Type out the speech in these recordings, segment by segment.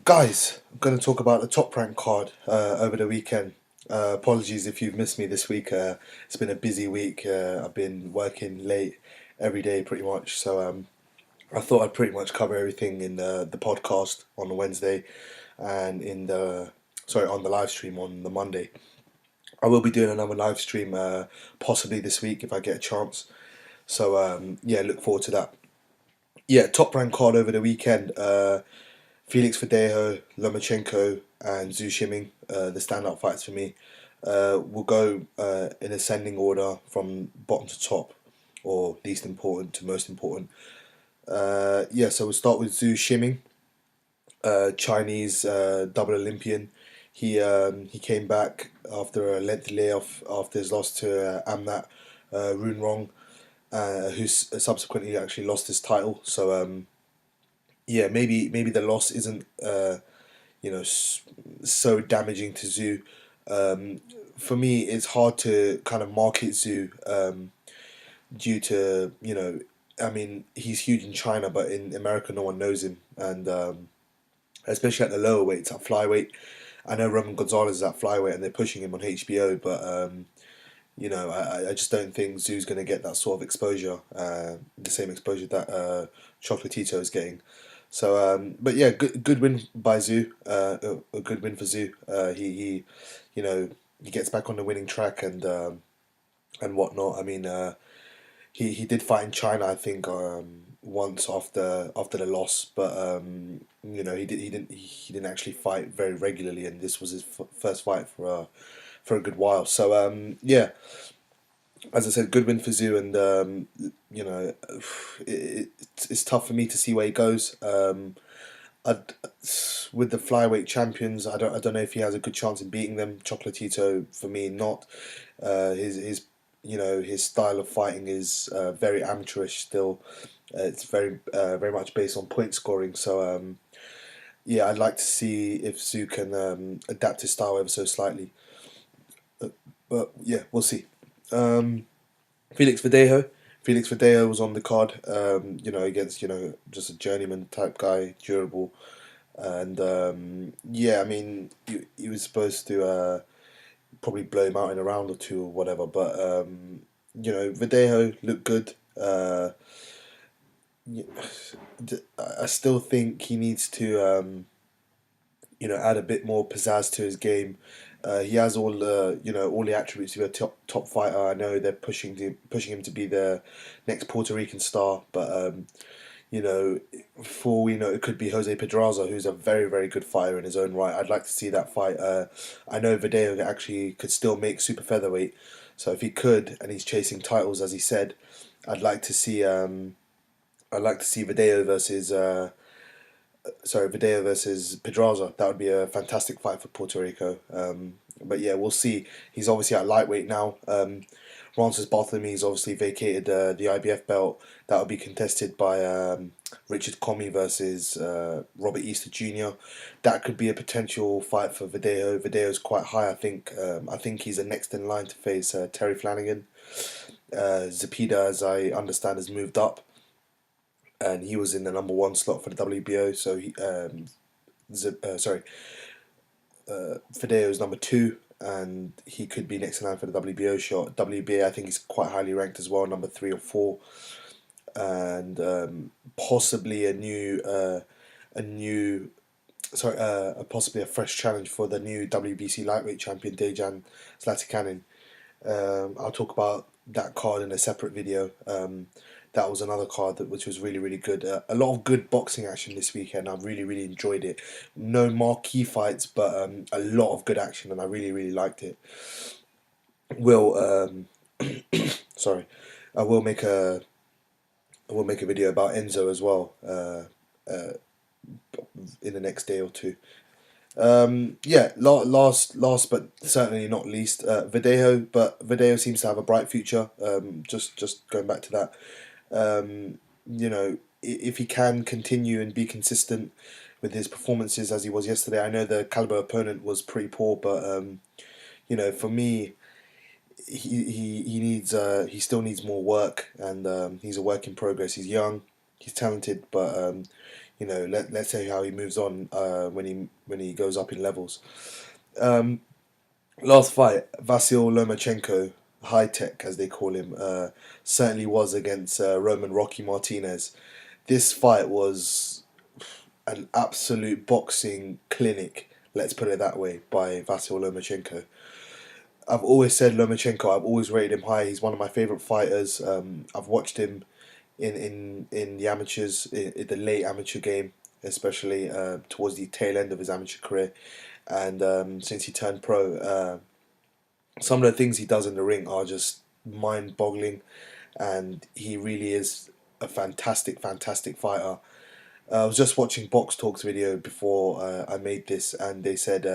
Guys, I'm going to talk about the top rank card over the weekend. Apologies if you've missed me this week. It's been a busy week. I've been working late every day pretty much. So I thought I'd pretty much cover everything in the podcast on the Wednesday and on the live stream on the Monday. I will be doing another live stream possibly this week if I get a chance. So yeah, look forward to that. Yeah, top rank card over the weekend. Felix Verdejo, Lomachenko, and Shiming, the standout fights for me. We'll go in ascending order from bottom to top, or least important to most important. Yeah, so we'll start with Shiming, Chinese double Olympian. He came back after a lengthy layoff after his loss to Amnat Runrong, who subsequently actually lost his title. So yeah, maybe the loss isn't so damaging to Zoo. For me, it's hard to kind of market Zoo due to I mean, he's huge in China, but in America, no one knows him, and especially at the lower weights, at flyweight. I know Roman Gonzalez is at flyweight, and they're pushing him on HBO, but I just don't think Zoo's going to get that sort of exposure, the same exposure that Chocolatito is getting. So, but yeah, good win by Zoo. A good win for Zoo. You know, he gets back on the winning track and whatnot. I mean, he did fight in China, I think, once after the loss, but he didn't actually fight very regularly, and this was his first fight for a good while. So yeah, as I said, good win for Zoo, and it's tough for me to see where he goes. I'd, with the flyweight champions, I don't know if he has a good chance in beating them. Chocolatito, for me, not. His his style of fighting is very amateurish still. It's very much based on point scoring. So yeah, I'd like to see if Zoo can adapt his style ever so slightly. But yeah, we'll see. Um, Felix Verdejo. Felix Verdejo was on the card, against, just a journeyman type guy, durable. And yeah, I mean, he was supposed to probably blow him out in a round or two or whatever, but Verdejo looked good. Y- I still think he needs to, add a bit more pizzazz to his game. He has all the attributes to be a top fighter. I know they're pushing him to be the next Puerto Rican star, but you know, for all we know, it could be Jose Pedraza, who's a very very good fighter in his own right. I'd like to see that fight. I know Verdeo actually could still make super featherweight, so if he could, and he's chasing titles as he said, I'd like to see. I'd like to see Verdejo versus Pedraza. That would be a fantastic fight for Puerto Rico. But yeah, we'll see. He's obviously at lightweight now. Francis Barthelme's obviously vacated the IBF belt. That will be contested by Richard Comey versus Robert Easter Jr. That could be a potential fight for Verdejo. Verdejo's quite high, I think. I think he's the next in line to face Terry Flanagan. Zepeda, as I understand, has moved up, and he was in the number one slot for the WBO. So Fideo's number two, and he could be next in line for the WBO shot. WBA, I think he's quite highly ranked as well, number three or four, and possibly possibly a fresh challenge for the new WBC lightweight champion Dejan Zlatikanin. I'll talk about that card in a separate video. That was another card which was really really good. A lot of good boxing action this weekend. I really really enjoyed it. No marquee fights, but a lot of good action, and I really really liked it. Will sorry, I will make a video about Enzo as well in the next day or two. Yeah, last but certainly not least, Verdejo. But Verdejo seems to have a bright future. Just going back to that, if he can continue and be consistent with his performances as he was yesterday. I know the caliber opponent was pretty poor, but for me, he still needs more work, and he's a work in progress. He's young, he's talented, but let's say how he moves on when he goes up in levels. Um, Last fight, Vasil Lomachenko, high tech as they call him, certainly was against Roman Rocky Martinez. This fight was an absolute boxing clinic. Let's put it that way by Vasil Lomachenko. I've always said Lomachenko. I've always rated him high. He's one of my favorite fighters. I've watched him in the amateurs, in the late amateur game, especially towards the tail end of his amateur career, and since he turned pro, some of the things he does in the ring are just mind-boggling, and he really is a fantastic, fantastic fighter. I was just watching Box Talk's video before I made this, and they said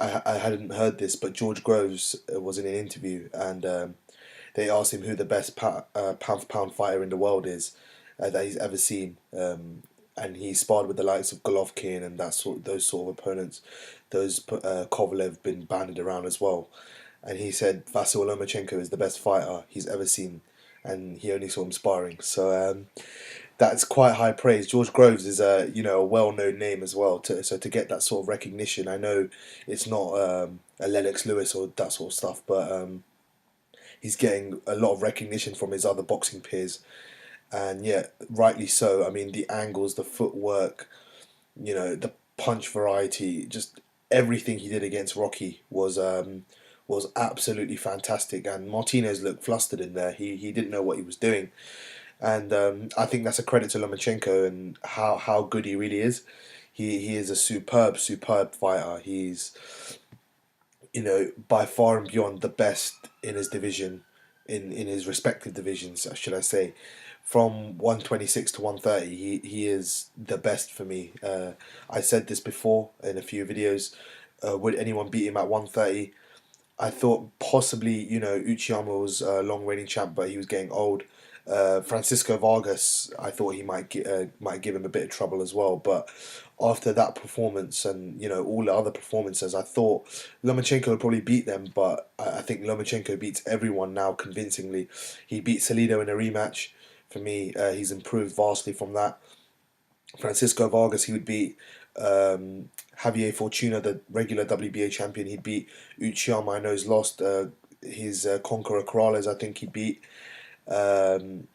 I hadn't heard this, but George Groves was in an interview, and they asked him who the best pound for pound fighter in the world is that he's ever seen, and he sparred with the likes of Golovkin and those sort of opponents. Those Kovalev been banded around as well, and he said Vasil Lomachenko is the best fighter he's ever seen, and he only saw him sparring. So that's quite high praise. George Groves is a well known name as well. So to get that sort of recognition, I know it's not a Lennox Lewis or that sort of stuff, but he's getting a lot of recognition from his other boxing peers, and yeah, rightly so. I mean, the angles, the footwork, the punch variety, just everything he did against Rocky was absolutely fantastic. And Martinez looked flustered in there. He didn't know what he was doing, and I think that's a credit to Lomachenko and how good he really is. He is a superb fighter. He's by far and beyond the best in his division, in his respective divisions, should I say. From 126 to 130, he is the best for me. I said this before in a few videos. Would anyone beat him at 130? I thought possibly, Uchiyama was a long reigning champ, but he was getting old. Francisco Vargas, I thought he might give him a bit of trouble as well. But after that performance and all the other performances, I thought Lomachenko would probably beat them. But I think Lomachenko beats everyone now convincingly. He beat Salido in a rematch. For me, he's improved vastly from that. Francisco Vargas, he would beat Javier Fortuna, the regular WBA champion. He'd beat Uchiyama, I know he's lost. His Conqueror Corrales, I think he beat. Um,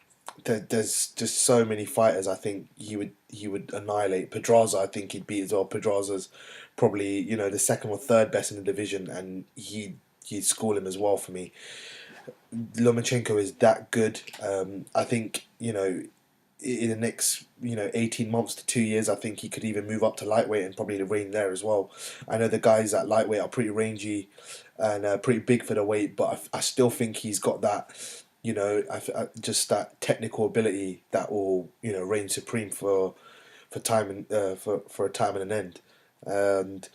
there's just so many fighters. I think he would annihilate Pedraza. I think he'd beat as well. Pedraza's probably the second or third best in the division, and he'd school him as well for me. Lomachenko is that good. I think in the next 18 months to 2 years, I think he could even move up to lightweight and probably reign there as well. I know the guys at lightweight are pretty rangy and pretty big for the weight, but I still think he's got that just that technical ability that will reign supreme for time and for a time and an end. And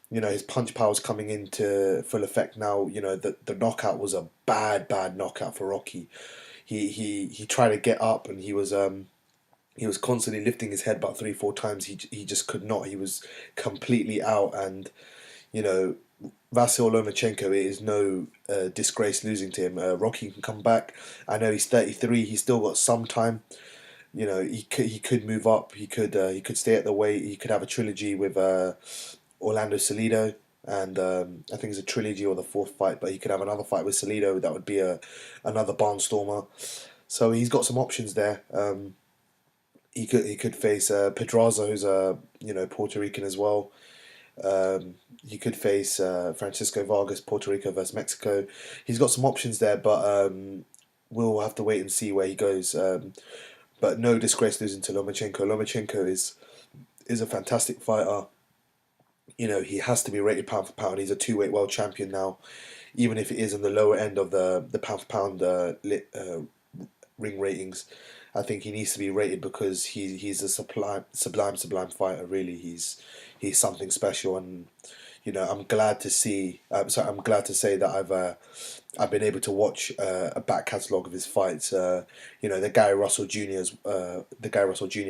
his punch power's coming into full effect now. The knockout was a bad knockout for Rocky. He tried to get up, and he was constantly lifting his head about 3-4 times. He just could not. He was completely out, and you know Vasil Lomachenko, it is no disgrace losing to him. Rocky can come back. I know he's 33. He's still got some time. He could move up. He could stay at the weight. He could have a trilogy with Orlando Salido, and I think it's a trilogy or the fourth fight. But he could have another fight with Salido. That would be another barnstormer. So he's got some options there. He could face Pedraza, who's a Puerto Rican as well. He could face Francisco Vargas, Puerto Rico versus Mexico. He's got some options there, but we'll have to wait and see where he goes. But no disgrace losing to Lomachenko. Lomachenko is a fantastic fighter. He has to be rated pound for pound. He's a two-weight world champion now, even if it is on the lower end of the pound for pound ring ratings. I think he needs to be rated because he's a sublime fighter. Really, he's something special, and I'm glad to see. I'm glad to say that I've been able to watch a back catalogue of his fights. The Gary Russell Jr.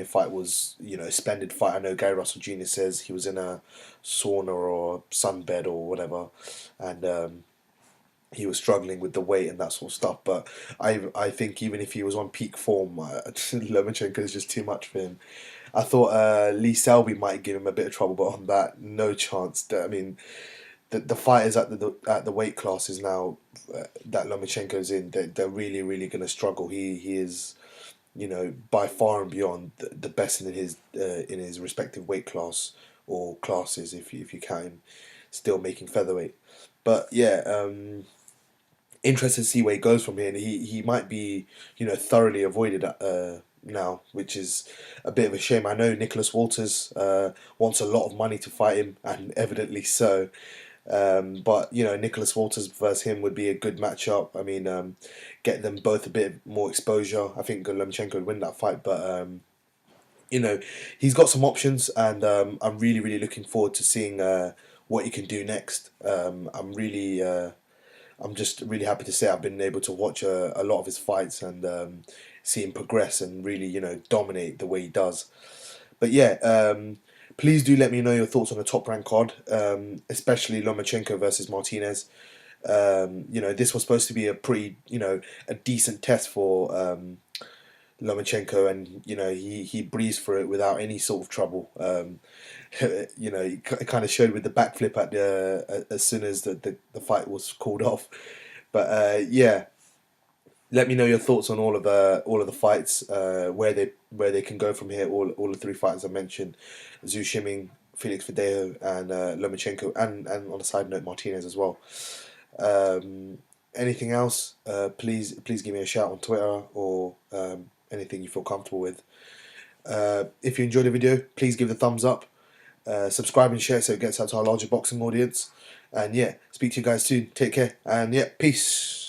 fight was a splendid fight. I know Gary Russell Jr. says he was in a sauna or sunbed or whatever, and he was struggling with the weight and that sort of stuff. But I think even if he was on peak form, Lomachenko is just too much for him. I thought Lee Selby might give him a bit of trouble, but on that, no chance. I mean, the fighters at the weight classes now that Lomachenko's in, they're really going to struggle. He is, by far and beyond the best in his respective weight class or classes, if you count him still making featherweight. But yeah, interested to see where he goes from here. And he might be, thoroughly avoided now, which is a bit of a shame. I know Nicholas Walters wants a lot of money to fight him, and evidently so. But Nicholas Walters versus him would be a good matchup. I mean, get them both a bit more exposure. I think Lomachenko would win that fight, but he's got some options, and I'm really looking forward to seeing what he can do next. I'm just really happy to say I've been able to watch a lot of his fights and see him progress and really dominate the way he does. But yeah, please do let me know your thoughts on the top rank card, especially Lomachenko versus Martinez. This was supposed to be a pretty, a decent test for Lomachenko, and he breezed through it without any sort of trouble. He kind of showed with the backflip at the as soon as the fight was called off. But yeah, let me know your thoughts on all of the fights, where they can go from here. All the three fighters I mentioned, Shiming, Felix Verdejo, and Lomachenko, and on a side note, Martinez as well. Anything else? Please give me a shout on Twitter or anything you feel comfortable with. If you enjoyed the video, please give the thumbs up. Subscribe and share so it gets out to our larger boxing audience. And yeah, speak to you guys soon. Take care. And yeah, peace.